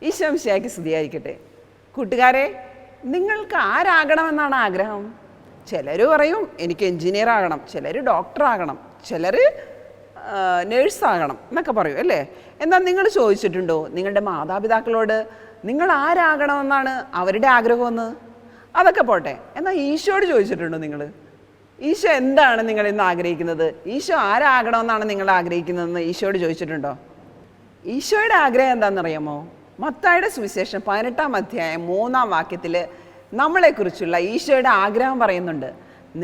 ഈശോ മിശിഹായ്ക്ക് സ്തുതിയായിരിക്കട്ടെ. കൂട്ടുകാരെ, നിങ്ങൾക്ക് ആരാകണമെന്നാണ് ആഗ്രഹം? ചിലർ പറയും എനിക്ക് എൻജിനീയർ ആകണം, ചിലർ ഡോക്ടറാകണം, ചിലർ നേഴ്സാകണം എന്നൊക്കെ പറയും അല്ലേ. എന്നാൽ നിങ്ങൾ ചോദിച്ചിട്ടുണ്ടോ നിങ്ങളുടെ മാതാപിതാക്കളോട് നിങ്ങൾ ആരാകണമെന്നാണ് അവരുടെ ആഗ്രഹമെന്ന്? അതൊക്കെ പോട്ടെ, എന്നാൽ ഈശോയോട് ചോദിച്ചിട്ടുണ്ടോ നിങ്ങൾ? ഈശോ എന്താണ് നിങ്ങൾ ഇന്ന് ആഗ്രഹിക്കുന്നത്? ഈശോ ആരാകണമെന്നാണ് നിങ്ങൾ ആഗ്രഹിക്കുന്നതെന്ന് ഈശോയോട് ചോദിച്ചിട്ടുണ്ടോ? ഈശോയുടെ ആഗ്രഹം എന്താണെന്നറിയാമോ? മത്തായിയുടെ സുവിശേഷം 18-ാം അധ്യായം 3-ാം വാക്യത്തിൽ നമ്മളെക്കുറിച്ചുള്ള ഈശോയുടെ ആഗ്രഹം പറയുന്നുണ്ട്.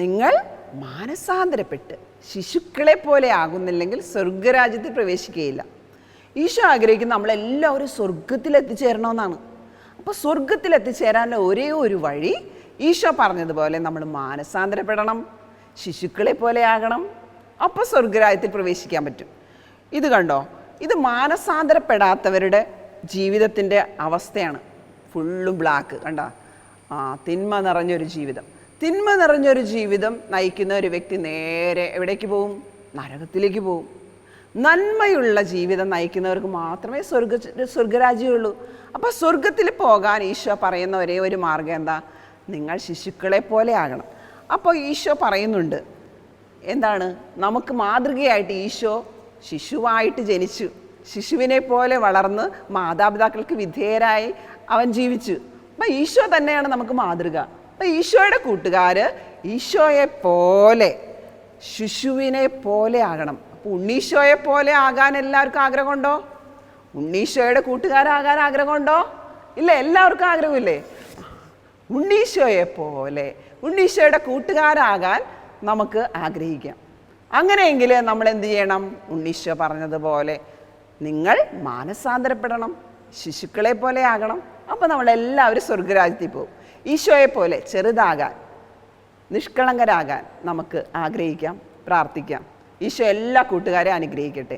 നിങ്ങൾ മാനസാന്തരപ്പെട്ട് ശിശുക്കളെ പോലെ ആകുന്നില്ലെങ്കിൽ സ്വർഗരാജ്യത്തിൽ പ്രവേശിക്കുകയില്ല. ഈശോ ആഗ്രഹിക്കുന്ന നമ്മളെല്ലാവരും സ്വർഗത്തിൽ എത്തിച്ചേരണമെന്നാണ്. അപ്പോൾ സ്വർഗത്തിൽ എത്തിച്ചേരാനുള്ള ഒരേ ഒരു വഴി ഈശോ പറഞ്ഞതുപോലെ നമ്മൾ മാനസാന്തരപ്പെടണം, ശിശുക്കളെ പോലെ ആകണം. അപ്പോൾ സ്വർഗരാജ്യത്തിൽ പ്രവേശിക്കാൻ പറ്റും. ഇത് കണ്ടോ, ഇത് മാനസാന്തരപ്പെടാത്തവരുടെ ജീവിതത്തിൻ്റെ അവസ്ഥയാണ്. ഫുള്ളും ബ്ലാക്ക് കണ്ട. തിന്മ നിറഞ്ഞൊരു ജീവിതം. തിന്മ നിറഞ്ഞൊരു ജീവിതം നയിക്കുന്ന ഒരു വ്യക്തി നേരെ എവിടേക്ക് പോവും? നരകത്തിലേക്ക് പോവും. നന്മയുള്ള ജീവിതം നയിക്കുന്നവർക്ക് മാത്രമേ സ്വർഗരാജ്യമുള്ളൂ. അപ്പോൾ സ്വർഗത്തിൽ പോകാൻ ഈശോ പറയുന്ന ഒരേ ഒരു മാർഗം എന്താ? നിങ്ങൾ ശിശുക്കളെ പോലെ ആകണം. അപ്പോൾ ഈശോ പറയുന്നുണ്ട് എന്താണ്? നമുക്ക് മാതൃകയായിട്ട് ഈശോ ശിശുവായിട്ട് ജനിച്ചു, ശിശുവിനെ പോലെ വളർന്ന് മാതാപിതാക്കൾക്ക് വിധേയരായി അവൻ ജീവിച്ചു. അപ്പം ഈശോ തന്നെയാണ് നമുക്ക് മാതൃക. അപ്പം ഈശോയുടെ കൂട്ടുകാർ ഈശോയെ പോലെ ശിശുവിനെ പോലെ ആകണം. അപ്പോൾ ഉണ്ണീശോയെ പോലെ ആകാൻ എല്ലാവർക്കും ആഗ്രഹമുണ്ടോ? ഉണ്ണീശോയുടെ കൂട്ടുകാരാകാൻ ആഗ്രഹമുണ്ടോ? ഇല്ല, എല്ലാവർക്കും ആഗ്രഹമില്ലേ? ഉണ്ണീശോയെ പോലെ ഉണ്ണീശോയുടെ കൂട്ടുകാരാകാൻ നമുക്ക് ആഗ്രഹിക്കാം. അങ്ങനെയെങ്കിൽ നമ്മൾ എന്ത് ചെയ്യണം? ഉണ്ണീശോ പറഞ്ഞതുപോലെ നിങ്ങൾ മാനസാന്തരപ്പെടണം, ശിശുക്കളെ പോലെ ആകണം. അപ്പോൾ നമ്മളെല്ലാവരും സ്വർഗരാജ്യത്തിൽ പോകും. ഈശോയെ പോലെ ചെറുതാകാൻ, നിഷ്കളങ്കരാകാൻ നമുക്ക് ആഗ്രഹിക്കാം, പ്രാർത്ഥിക്കാം. ഈശോ എല്ലാ കൂട്ടുകാരെയും അനുഗ്രഹിക്കട്ടെ.